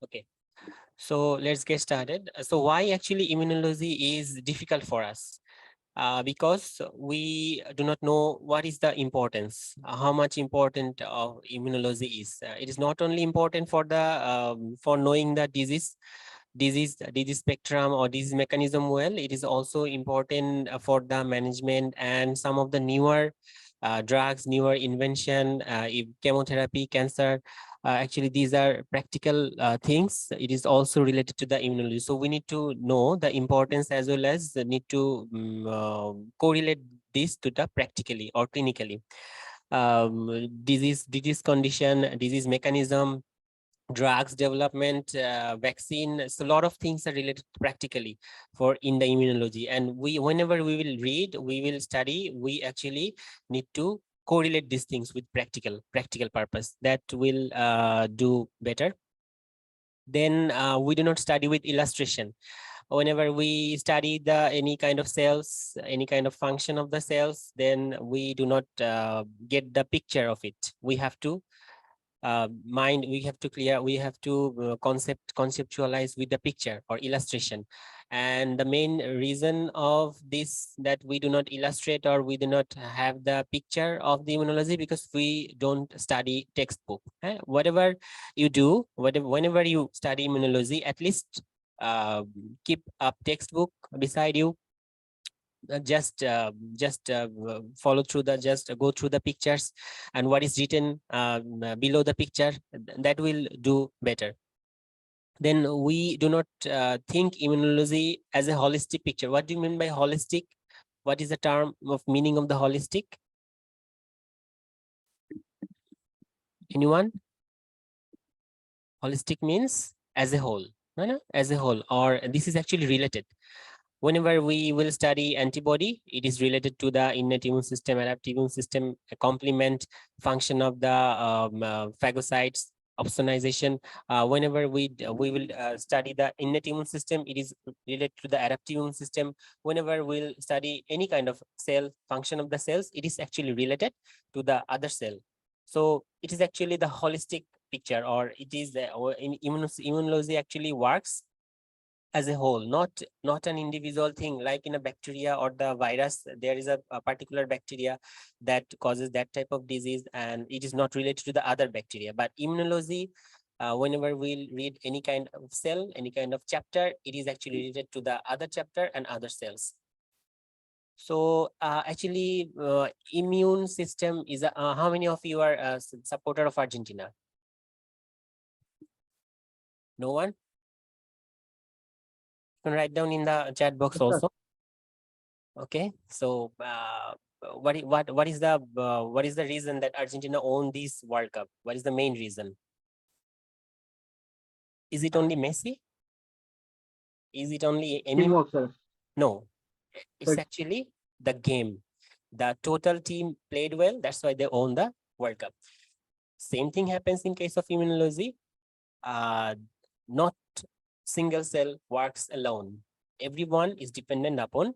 Okay, so let's get started. So why actually immunology is difficult for us? Because we do not know what is the importance, how much important of immunology is. It is not only important for the for knowing the disease spectrum or disease mechanism well. It is also important for the management and some of the newer drugs, newer invention, chemotherapy, cancer. Actually, these are practical things. It is also related to the immunology. So we need to know the importance as well as the need to correlate this to the practically or clinically. Disease condition, disease mechanism, drugs development, vaccine. So a lot of things are related practically for in the immunology. And whenever we will read, we will study, we actually need to correlate these things with practical purpose. That will do better. Then we do not study with illustration. Whenever we study the any kind of cells, any kind of function of the cells, then we do not get the picture of it. We have to mind, we have to clear, we have to conceptualize with the picture or illustration. And the main reason of this, that we do not illustrate or we do not have the picture of the immunology, because we don't study textbook. Whatever you do, whenever you study immunology, at least uh, keep a textbook beside you. Just follow through the, just go through the pictures and what is written below the picture. That will do better. Then we do not think immunology as a holistic picture. What do you mean by holistic? What is the term of meaning of the holistic? Anyone? Holistic means as a whole. No, no, as a whole, or this is actually related. Whenever we will study antibody, it is related to the innate immune system, adaptive immune system, a complement function of the phagocytes, opsonization. Whenever we will study the innate immune system, it is related to the adaptive immune system. Whenever we'll study any kind of cell function of the cells, it is actually related to the other cell. So it is actually the holistic picture, or it is the immunology actually works as a whole, not an individual thing. Like in a bacteria or the virus, there is a particular bacteria that causes that type of disease, and it is not related to the other bacteria. But immunology, whenever we read any kind of cell, any kind of chapter, it is actually related to the other chapter and other cells. So actually, immune system is how many of you are a supporter of Argentina? No one? You can write down in the chat box Yes, sir. also. Okay, so what is the reason that Argentina won this World Cup? What is the main reason? Is it only Messi? Is it only any? Teamwork, sir. No, it's But actually the game. The total team played well. That's why they won the World Cup. Same thing happens in case of immunology. Uh, Not single cell works alone. Everyone is dependent upon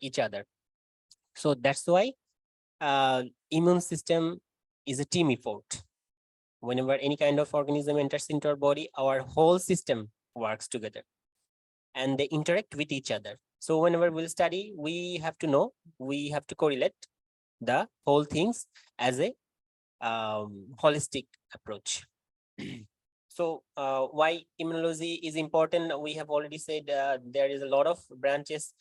each other. So that's why immune system is a team effort. Whenever any kind of organism enters into our body, our whole system works together and they interact with each other. So whenever we'll study, we have to know, we have to correlate the whole things as a holistic approach. So why immunology is important? We have already said there is a lot of branches.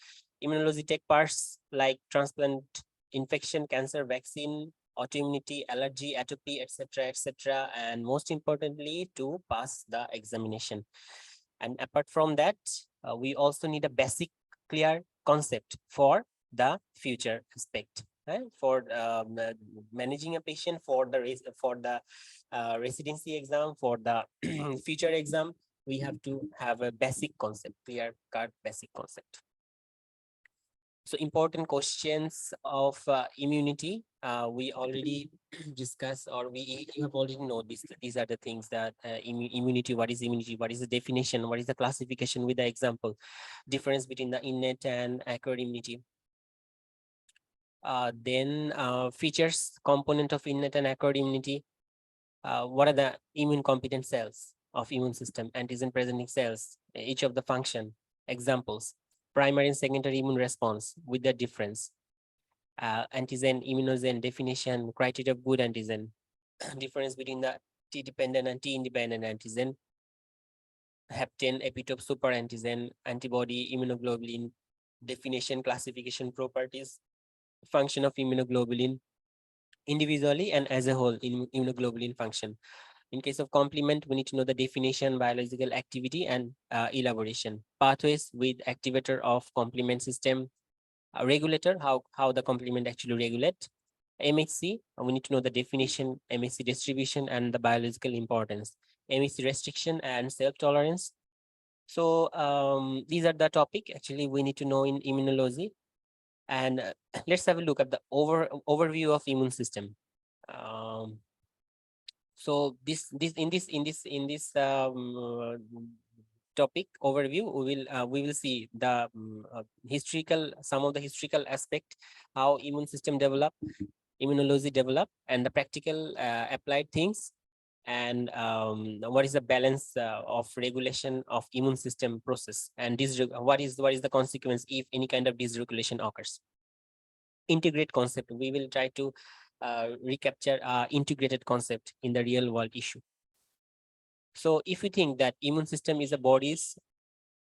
Immunology take parts like transplant, infection, cancer, vaccine, autoimmunity, allergy, atopy, etc., etc., and most importantly, to pass the examination. And apart from that, we also need a basic, clear concept for the future aspect. Right? For managing a patient, for the residency exam, for the future exam, we have to have a basic concept, clear cut basic concept. So important questions of immunity, we already discussed, or you have already know this. These are the things that immunity. What is immunity? What is the definition? What is the classification with the example? Difference between the innate and acquired immunity. Then features, component of innate and acquired immunity. What are the immune competent cells? of immune system, antigen presenting cells, each of the function. Examples: primary and secondary immune response with the difference, antigen, immunogen definition, criteria of good antigen, difference between the T-dependent and T-independent antigen, hapten, epitope, super antigen, antibody, immunoglobulin, definition, classification, properties, function of immunoglobulin individually and as a whole in immunoglobulin function. In case of complement, we need to know the definition, biological activity, and elaboration. Pathways with activator of complement system, regulator, how the complement actually regulate. MHC, we need to know the definition, MHC distribution, and the biological importance. MHC restriction and self-tolerance. So these are the topic actually we need to know in immunology. And let's have a look at the overview of immune system. So this topic overview, we will see the historical, some of the historical aspect, how immune system develop, immunology develop, and the practical applied things, and what is the balance of regulation of immune system process, and what is the consequence if any kind of dysregulation occurs. Integrate concept, we will try to recapture integrated concept in the real world issue. So if we think that immune system is a body's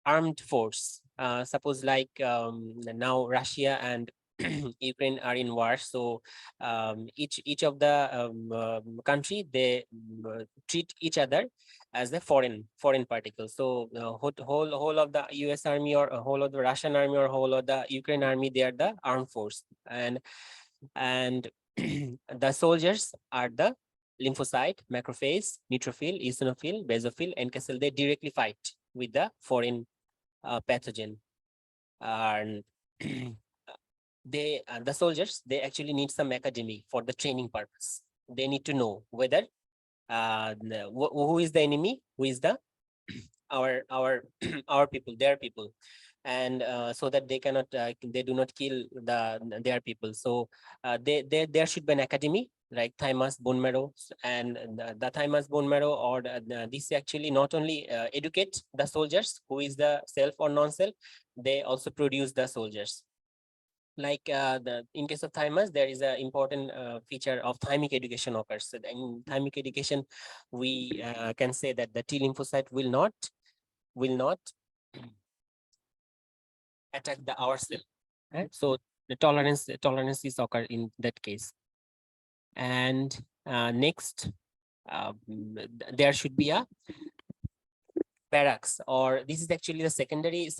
armed force, suppose like now Russia and Ukraine are in war, so each of the country, they treat each other as a foreign particle. So whole of the US army, or whole of the Russian army, or whole of the Ukraine army, they are the armed force, and the soldiers are the lymphocyte, macrophage, neutrophil, eosinophil, basophil, NK cell. They directly fight with the foreign pathogen, and the soldiers, they actually need some academy for the training purpose. They need to know whether who is the enemy, who is the our our people, their people, and so that they cannot they do not kill their people. So there should be an academy like thymus, bone marrow, and the thymus, bone marrow, or this actually not only educate the soldiers who is the self or non-self, they also produce the soldiers. Like in case of thymus, there is an important feature of thymic education occurs. So in thymic education, we can say that the T lymphocyte will not attack the our cell. Right? So the tolerance is occur in that case. And next, there should be a barracks, or this is actually the secondary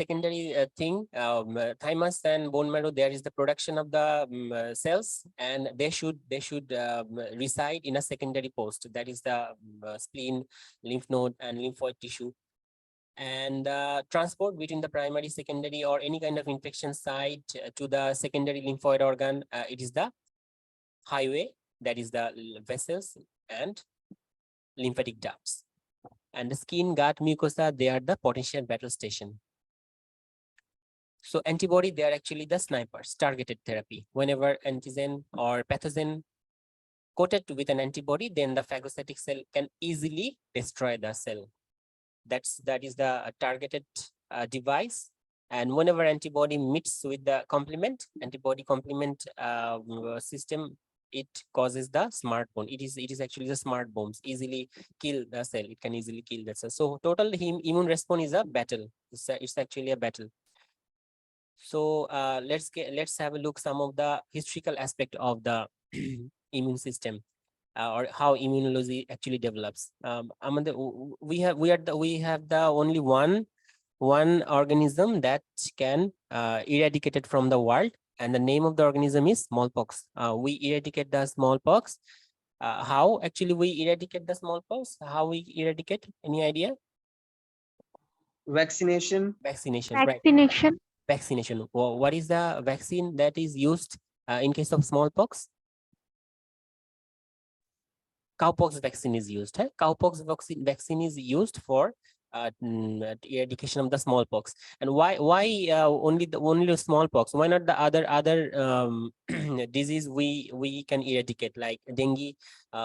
thing. Thymus and bone marrow, there is the production of the cells, and they should reside in a secondary post, that is the spleen, lymph node, and lymphoid tissue. And transport between the primary, secondary, or any kind of infection site to the secondary lymphoid organ, it is the highway, that is the vessels and lymphatic ducts. And the skin, gut, mucosa, they are the potential battle station. So antibody, they are actually the snipers, targeted therapy. Whenever antigen or pathogen coated with an antibody, then the phagocytic cell can easily destroy the cell. That is the targeted device. And whenever antibody meets with the complement, antibody complement system, it causes the smart bone. It is actually the smart bombs, easily kill the cell. It can easily kill the cell. So total immune response is a battle. It's actually a battle. So let's have a look some of the historical aspect of the immune system, or how immunology actually develops. We have the only one organism that can eradicate it from the world, and the name of the organism is smallpox. We eradicate the smallpox. How actually we eradicate the smallpox? How we eradicate? Any idea? Vaccination. Vaccination, right? Vaccination. Vaccination. What is the vaccine that is used in case of smallpox? Cowpox vaccine is used. Cowpox vaccine is used for eradication of the smallpox. And why only the smallpox? Why not the other disease we can eradicate, like dengue?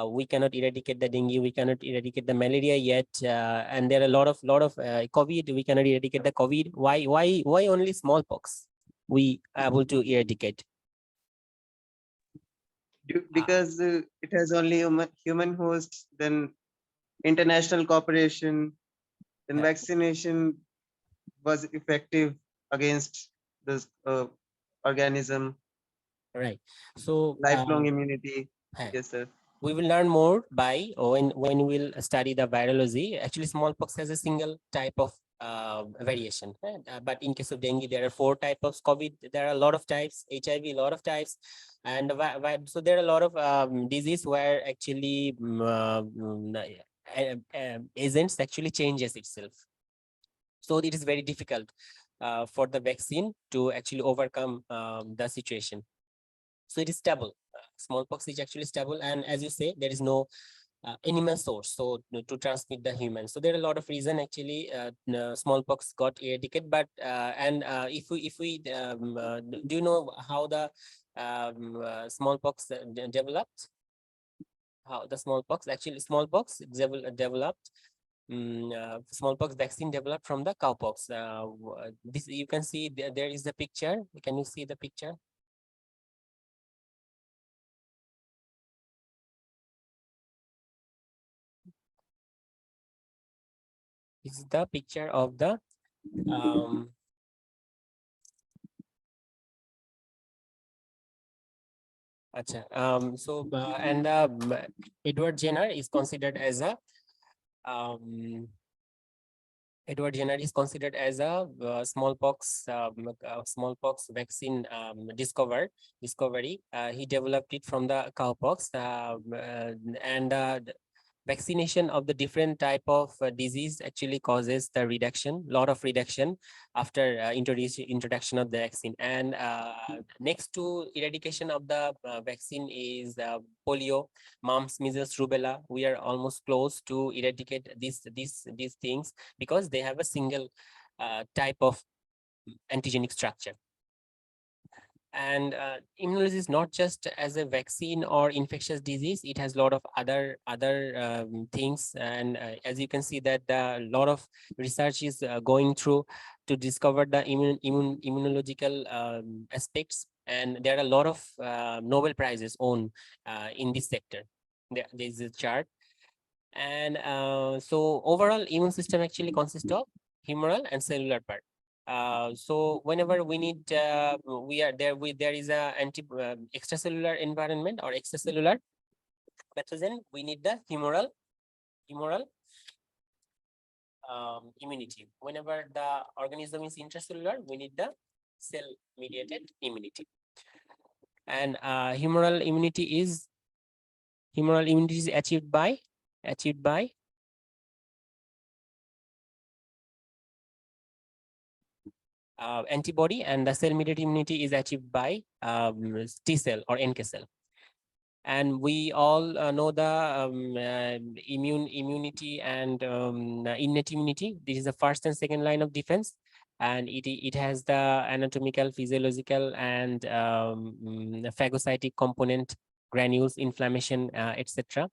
We cannot eradicate the dengue, we cannot eradicate the malaria yet, and there are a lot of COVID. We cannot eradicate the COVID. Why only smallpox we are able to eradicate? Because it has only human hosts, then international cooperation, then Yeah. vaccination was effective against this organism, Right. So lifelong immunity. hey, Yes, sir. we will learn more by when we'll study the virology. Actually, smallpox has a single type of variation, right? But in case of dengue, there are 4 types of COVID. There are a lot of types. HIV, a lot of types, and so there are a lot of disease where actually agents actually changes itself. So it is very difficult for the vaccine to actually overcome the situation. So it is stable. Smallpox is actually stable, and as you say, there is no animal source so to transmit the human. So there are a lot of reason actually smallpox got eradicated. But and if we do you know how the smallpox developed? How the smallpox actually developed? Smallpox vaccine developed from the cowpox. This you can see there is the picture. Can you see the picture? This is the picture of the um Acha. And Edward Jenner is considered as a um Edward Jenner is considered as a smallpox vaccine discovery. He developed it from the cowpox, and vaccination of the different type of disease actually causes the lot of reduction after introduction of the vaccine. And next to eradication of the vaccine is polio, mumps, measles, rubella. We are almost close to eradicate these things because they have a single type of antigenic structure. And immunology is not just as a vaccine or infectious disease. It has a lot of other things. And as you can see that a lot of research is going through to discover the immunological aspects. And there are a lot of Nobel Prizes won in this sector. There's a chart. And so overall immune system actually consists of humoral and cellular part. So whenever we need, there is a extracellular environment or extracellular pathogen, we need the humoral immunity. Whenever the organism is intracellular, we need the cell-mediated immunity. And humoral immunity is achieved by antibody, and the cell-mediated immunity is achieved by T cell or NK cell. And we all know the immunity and innate immunity. This is the first and second line of defense, and it has the anatomical, physiological, and phagocytic component, granules, inflammation, etc.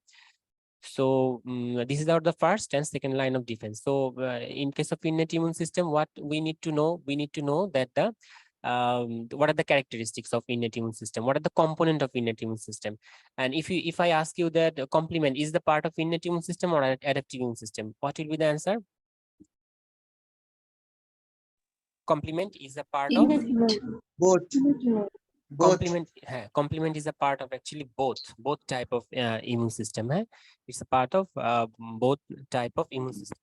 So this is the first and second line of defense. So in case of innate immune system, what we need to know? We need to know that the what are the characteristics of innate immune system? What are the component of innate immune system? And if I ask you that complement is the part of innate immune system or adaptive immune system, what will be the answer? Complement is a part of Both. Both. complement is a part of actually both type of immune system. It's a part of both type of immune system.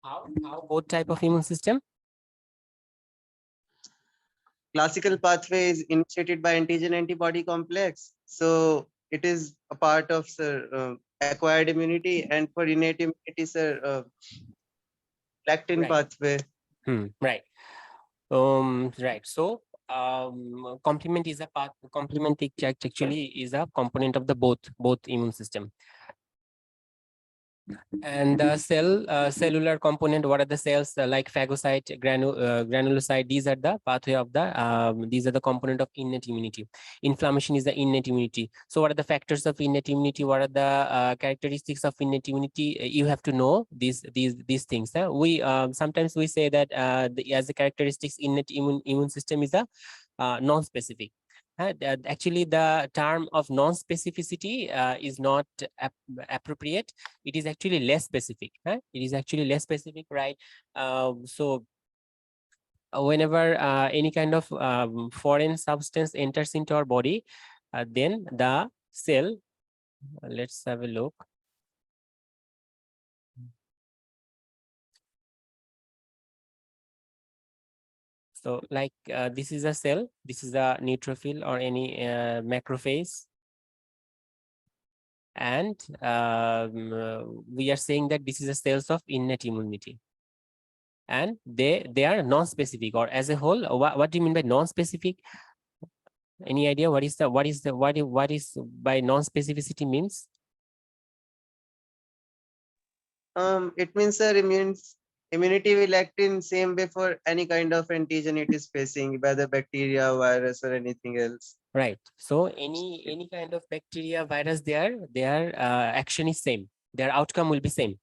How both type of immune system? Classical pathway is initiated by antigen antibody complex. So it is a part of, sir, acquired immunity, and for innate immunity, sir, lectin Right. pathway. Right. Right. So complement is a part. Complement actually is a component of the both immune system. And the cellular component, what are the cells like phagocyte, granulocyte? These are the pathway of the, these are the component of innate immunity. Inflammation is the innate immunity. So what are the factors of innate immunity? What are the characteristics of innate immunity? You have to know these things. We sometimes we say that as the characteristics, innate immune system is a non-specific. Actually, the term of non-specificity is not appropriate. It is actually less specific. It is actually less specific, right? So whenever any kind of foreign substance enters into our body, then the cell, let's have a look. So like this is a cell, this is a neutrophil or any macrophage. And we are saying that this is a cells of innate immunity. And they are non-specific, or as a whole, what do you mean by non-specific? Any idea what is by non-specificity means? It means, sir, immunity will act in same way for any kind of antigen it is facing, whether bacteria, virus, or anything else. Right. So any kind of bacteria, virus, their action is same. Their outcome will be same.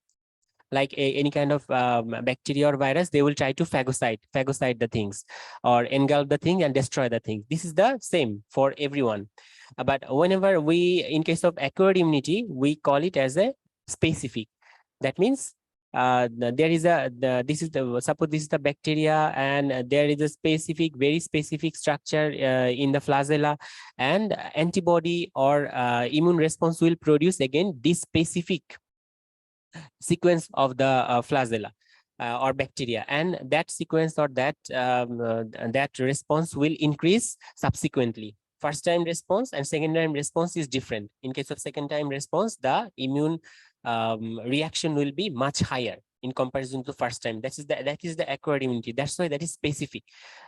Like any kind of bacteria or virus, they will try to phagocyte the things, or engulf the thing and destroy the thing. This is the same for everyone. But whenever we, in case of acquired immunity, we call it as a specific. That means there is this is the, suppose this is the bacteria, and there is a specific, very specific structure in the flagella, and antibody or immune response will produce again this specific sequence of the flagella or bacteria, and that sequence or that response will increase subsequently. First time response and second time response is different. In case of second time response, the immune reaction will be much higher in comparison to first time. That is the acquired immunity. That's why that is specific.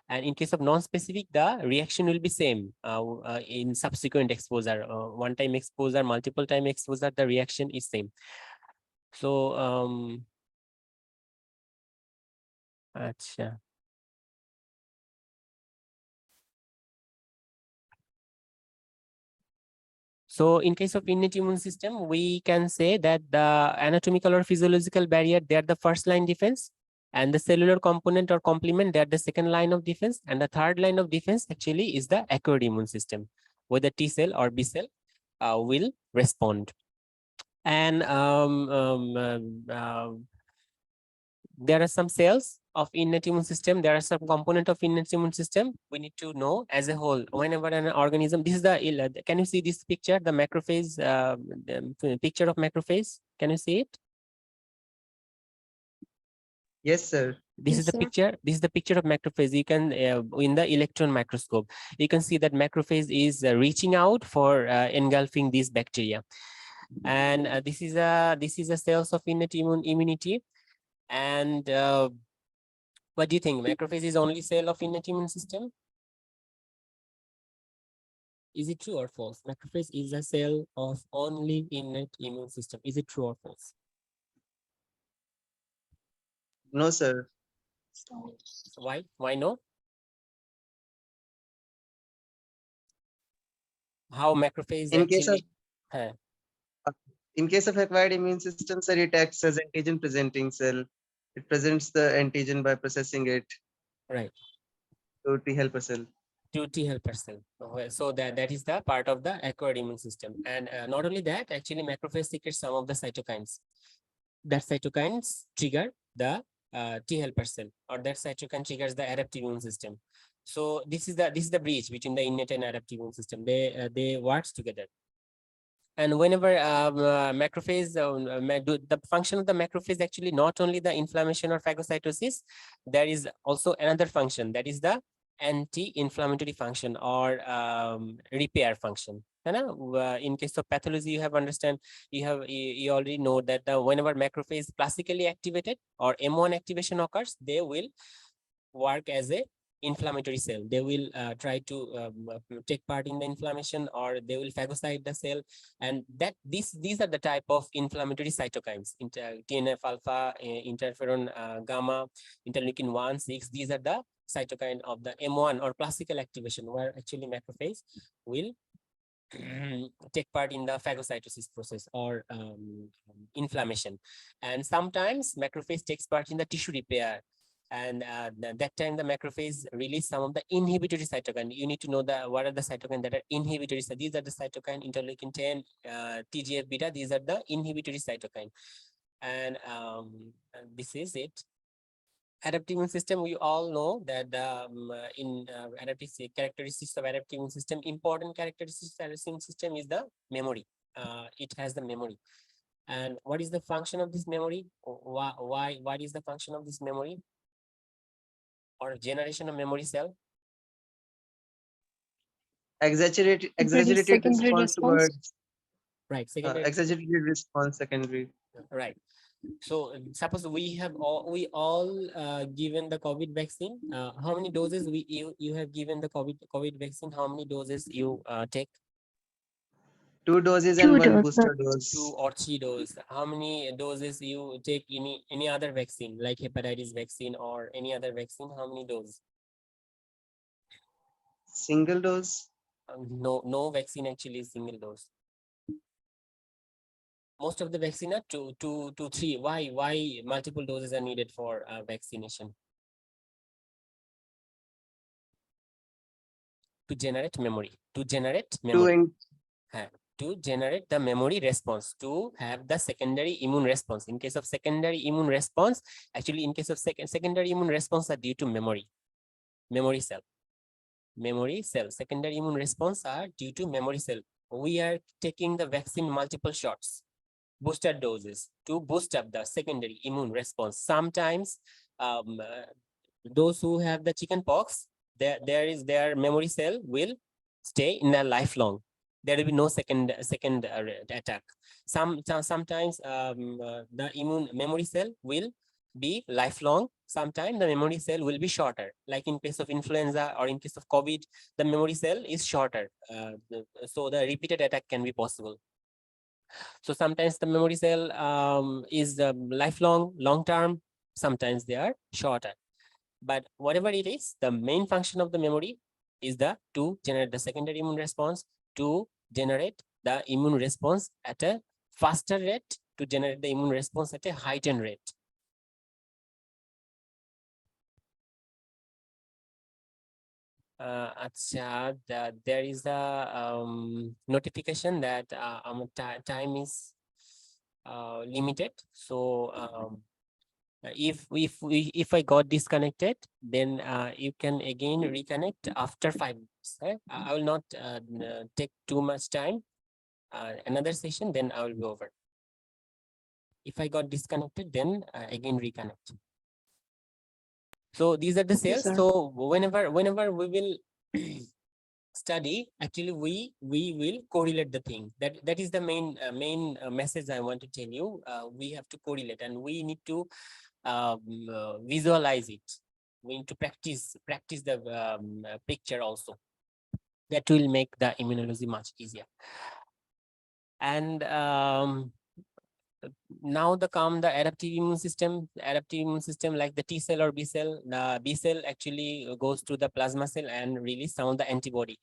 And in case of non-specific, the reaction will be same in subsequent exposure. One time exposure, multiple time exposure, the reaction is same. So acha. So in case of innate immune system, we can say that the anatomical or physiological barrier, they are the first line defense, and the cellular component or complement, they are the second line of defense, and the third line of defense actually is the acquired immune system, whether T cell or B cell will respond. And there are some cells of innate immune system, there are some component of innate immune system we need to know as a whole. Whenever an organism, this is the, can you see this picture, the macrophage, the picture of macrophage, can you see it? Yes, sir. This is the picture. This is the picture of macrophage. You can in the electron microscope, you can see that macrophage is reaching out for engulfing these bacteria. And this is a cells of innate immunity. And what do you think? Macrophage is only cell of innate immune system? Is it true or false? Macrophage is a cell of only innate immune system. Is it true or false? No, sir. Why? Why no? How macrophage In case of actually? Huh, in case of acquired immune system, sir, it acts as antigen presenting cell. It presents the antigen by processing it right. to T helper cell. To T helper cell. So that is the part of the acquired immune system. And not only that, actually macrophage secretes some of the cytokines. That cytokines trigger the T helper cell, or that cytokine triggers the adaptive immune system. So this is the bridge between the innate and adaptive immune system. They work together. And whenever macrophage, the function of the macrophage actually not only the inflammation or phagocytosis, there is also another function, that is the anti-inflammatory function or repair function. In case of pathology, you have understand, you already know that whenever macrophage is classically activated or M1 activation occurs, they will work as a inflammatory cell. They will try to take part in the inflammation, or they will phagocyte the cell. And that these are the type of inflammatory cytokines: TNF alpha, interferon gamma, interleukin 1, 6. These are the cytokine of the M1 or classical activation, where actually macrophage will take part in the phagocytosis process or inflammation. And sometimes macrophage takes part in the tissue repair. And that time the macrophage release some of the inhibitory cytokine. You need to know what are the cytokine that are inhibitory. So these are the cytokine: interleukin 10, TGF beta. These are the inhibitory cytokine. And this is it. Adaptive immune system, we all know that in adaptive characteristics of adaptive immune system, important characteristics of adaptive immune system is the memory. It has the memory. And what is the function of this memory? What is the function of this memory or generation of memory cell? Exaggerated secondary response response. towards Right, secondary. exaggerated response secondary. Right. So suppose we all given the COVID vaccine. How many doses you have given the COVID vaccine? How many doses you take? 2 doses Two and 1 doses. booster 2 dose. or 3 doses. How many doses you take any other vaccine, like hepatitis vaccine or any other vaccine? How many doses? Single dose. No vaccine actually is single dose. Most of the vaccine are two to three. Why multiple doses are needed for vaccination? To generate memory. To generate To memory. in, To generate the memory response, to have the secondary immune response. In case of secondary immune response, actually in case of secondary immune response are due to memory cell. Memory cell, secondary immune response are due to memory cell. We are taking the vaccine multiple shots, booster doses, to boost up the secondary immune response. Sometimes those who have the chicken pox, their memory cell will stay in their lifelong. There will be no second attack. Sometimes the immune memory cell will be lifelong. Sometimes the memory cell will be shorter. Like in case of influenza or in case of COVID, the memory cell is shorter. So the repeated attack can be possible. So sometimes the memory cell is lifelong, long term. Sometimes they are shorter. But whatever it is, the main function of the memory is to generate the secondary immune response, to generate the immune response at a faster rate, to generate the immune response at a heightened rate. There is a notification that time is limited. So if I got disconnected, then you can again reconnect after 5 minutes. I will not take too much time. Another session, then I will go over. If I got disconnected, then again reconnect. So these are the cells. sir. So whenever we will study, actually we will correlate the thing. That is the main message I want to tell you. We have to correlate, and we need to visualize it. We need to practice the picture also. That will make the immunology much easier. And now the adaptive immune system. Adaptive immune system, like the T cell or B cell. The B cell actually goes to the plasma cell and release some of the antibody.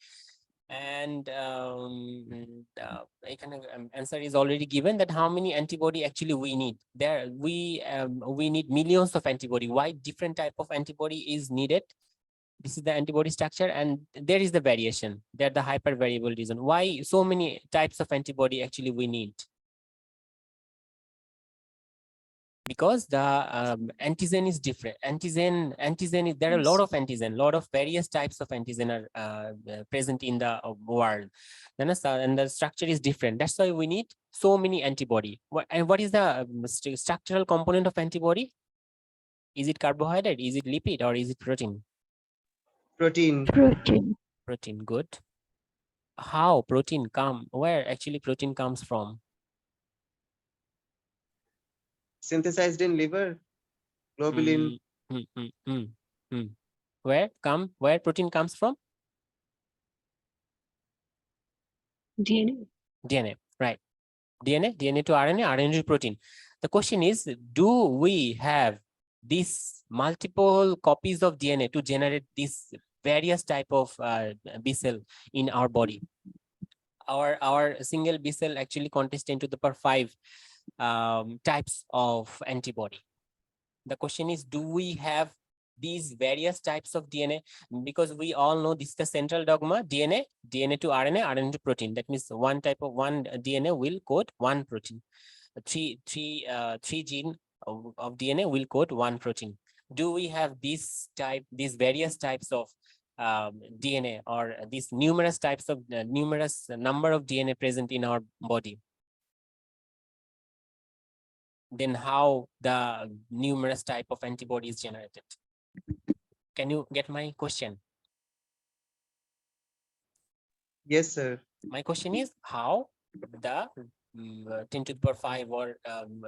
And answer is already given, that how many antibody actually we need. We need millions of antibody. Why different type of antibody is needed? This is the antibody structure, and there is the variation. They're the hyper variable reason why so many types of antibody actually we need. Because the antigen is different. Antigen is, there are a lot of antigen, lot of various types of antigen are present in the world. Then and the structure is different. That's why we need so many antibody. And what is the structural component of antibody? Is it carbohydrate? Is it lipid? Or is it protein? Protein. Protein. Good. How protein come? Where actually protein comes from? Synthesized in liver. Globulin. Mm, mm, mm, mm, mm. Where protein comes from? DNA. DNA, right? DNA to RNA, RNA to protein. The question is, do we have these multiple copies of DNA to generate these various type of B cell in our body? Our single B cell actually contains 10 to the power 5 types of antibody. The question is, do we have these various types of DNA? Because we all know this is the central dogma: DNA to RNA, RNA to protein. That means one DNA will code one protein. Three gene of DNA will code one protein. Do we have these various types of DNA, or these numerous types of numerous number of DNA present in our body? Then how the numerous type of antibody is generated? Can you get my question? Yes, sir. My question is, how the 10 to the power 5 or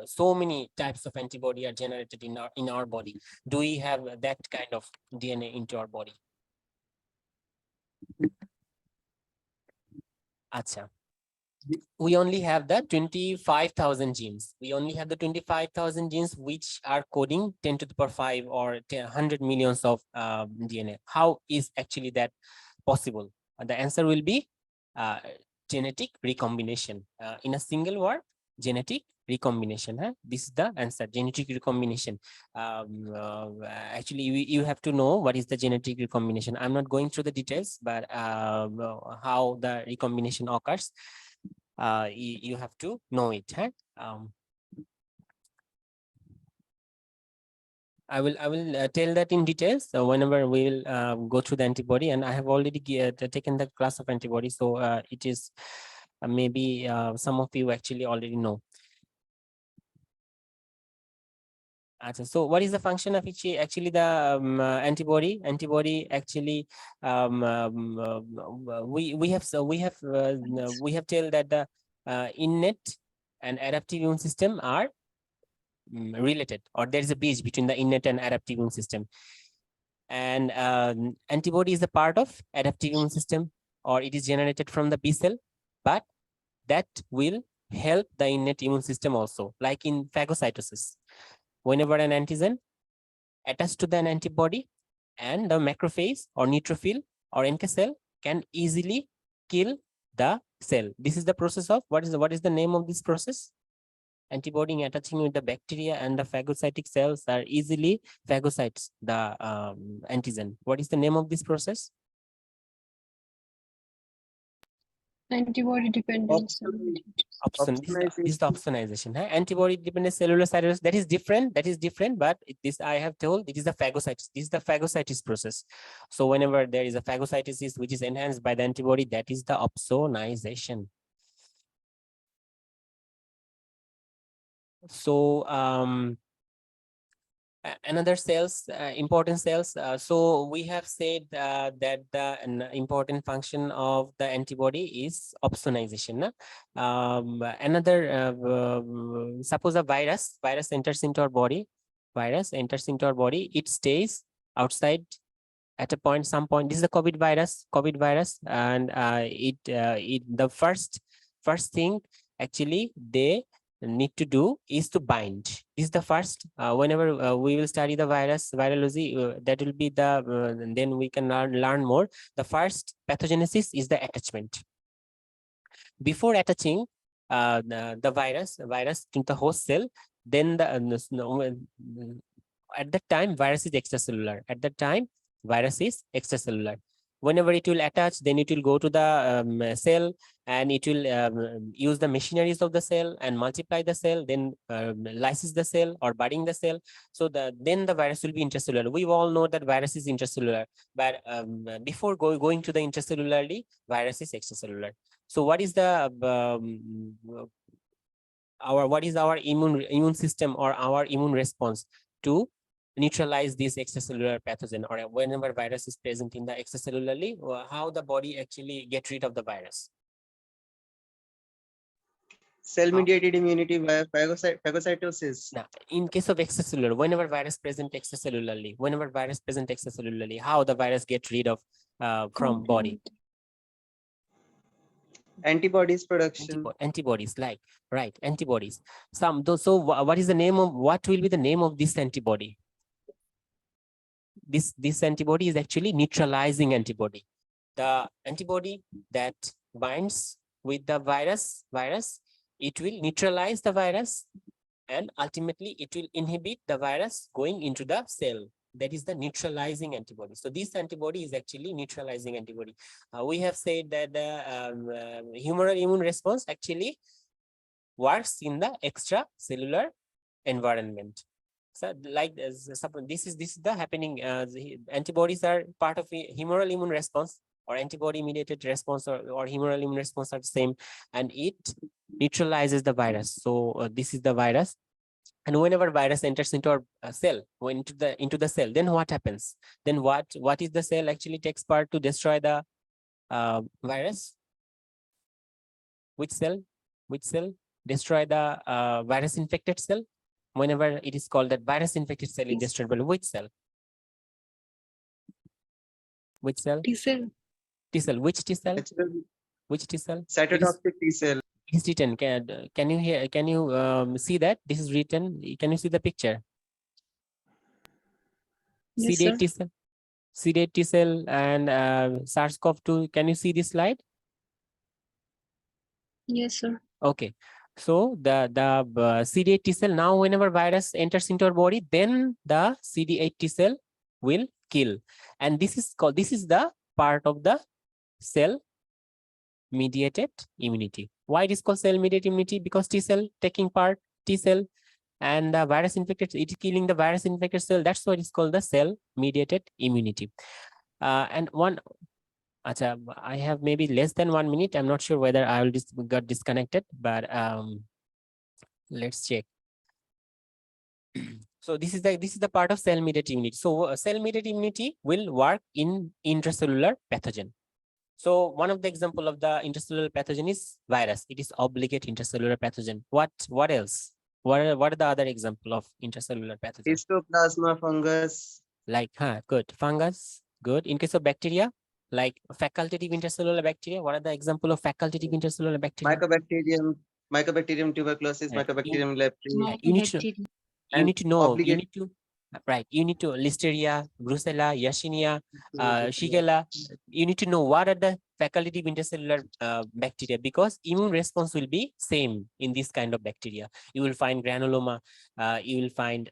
so many types of antibody are generated in our body? Do we have that kind of DNA into our body? Acha. We only have the 25,000 genes. We only have the 25,000 genes which are coding 10 to the power 5 or 100 millions of DNA. How is actually that possible? The answer will be genetic recombination. In a single word, genetic recombination. Huh? This is the answer, genetic recombination. Actually, you have to know what is the genetic recombination. I'm not going through the details, but how the recombination occurs, you have to know it. Huh? I will tell that in details whenever we will go through the antibody, and I have already taken the class of antibody, so it is maybe some of you actually already know. So what is the function of each? Actually, the antibody actually we have tell that the innate and adaptive immune system are related, or there is a bridge between the innate and adaptive immune system. And antibody is a part of adaptive immune system, or it is generated from the B cell, but that will help the innate immune system also, like in phagocytosis. Whenever an antigen attached to an antibody, and the macrophage or neutrophil or NK cell can easily kill the cell. This is the process of what is the name of this process? Antibody attaching with the bacteria and the phagocytic cells are easily phagocytes the antigen. What is the name of this process? Antibody dependence. This is the opsonization. Huh? Antibody dependent cellular cytosis, that is different, but this I have told, it is the phagocytes. This is the phagocytis process. So whenever there is a phagocytosis which is enhanced by the antibody, that is the opsonization. So another cells, important cells. So we have said that the important function of the antibody is opsonization. Suppose a virus enters into our body. It stays outside at some point. This is the COVID virus, and the first thing actually they need to do is to bind. This is the first. Whenever we will study the virology, that will be the then we can learn more. The first pathogenesis is the attachment. Before attaching the virus to the host cell, then at that time virus is extracellular. Whenever it will attach, then it will go to the cell, and it will use the machineries of the cell and multiply the cell, then lysis the cell or budding the cell. So then the virus will be intracellular. We all know that virus is intracellular, but before going to the intracellularly, virus is extracellular. So what is the our immune system or our immune response to neutralize this extracellular pathogen, or whenever virus is present in the extracellularly, how the body actually get rid of the virus? Cell-mediated immunity via phagocytosis. Now, in case of extracellular, whenever virus present extracellularly, how the virus get rid of from body? Complement. Antibodies production. Antibodies, like, right, antibodies. So what is the name of, what will be the name of this antibody? This antibody is actually neutralizing antibody. The antibody that binds with the virus, it will neutralize the virus, and ultimately it will inhibit the virus going into the cell. That is the neutralizing antibody. So this antibody is actually neutralizing antibody. We have said that the humoral immune response actually works in the extracellular environment. So like this is the happening. The antibodies are part of a humoral immune response, or antibody mediated response, or humoral immune response are the same, and it neutralizes the virus. So this is the virus. And whenever virus enters into our cell, into the cell, then what happens? Then what is the cell actually takes part to destroy the virus? Which cell? Destroy the virus infected cell? Whenever it is called that virus infected cell is destroyed by which cell? Which cell? T cell. T cell. Which T cell? Natural Which T cell? cytotoxic T cell. It is written. Can you hear? Can you see that this is written? Can you see the picture? Yes, CD8 sir. T cell. CD8 T cell and SARS-CoV-2. Can you see this slide? Yes, sir. Okay. So the CD8 T cell, now whenever virus enters into our body, then the CD8 T cell will kill. And this is the part of the cell mediated immunity. Why it is called cell mediated immunity? Because T cell taking part, T cell, and the virus infected, it is killing the virus infected cell. That's why it is called the cell mediated immunity. And one, I have maybe less than 1 minute. I'm not sure whether I will got disconnected, but let's check. So this is the part of cell mediated immunity. So cell mediated immunity will work in intracellular pathogen. So one of the example of the intracellular pathogen is virus. It is obligate intracellular pathogen. What else? What are the other example of intracellular pathogen? Histoplasma fungus. Like, good. Fungus, good. In case of bacteria, like facultative intracellular bacteria, what are the example of facultative intracellular bacteria? Mycobacterium tuberculosis, Right. Mycobacterium leprae. You need to Bacteria. you need to know, you obligate- need to, right, you need to Listeria, Brucella, Yersinia, Shigella. You need to know what are the facultative intercellular bacteria, because immune response will be same in this kind of bacteria. You will find granuloma, you will find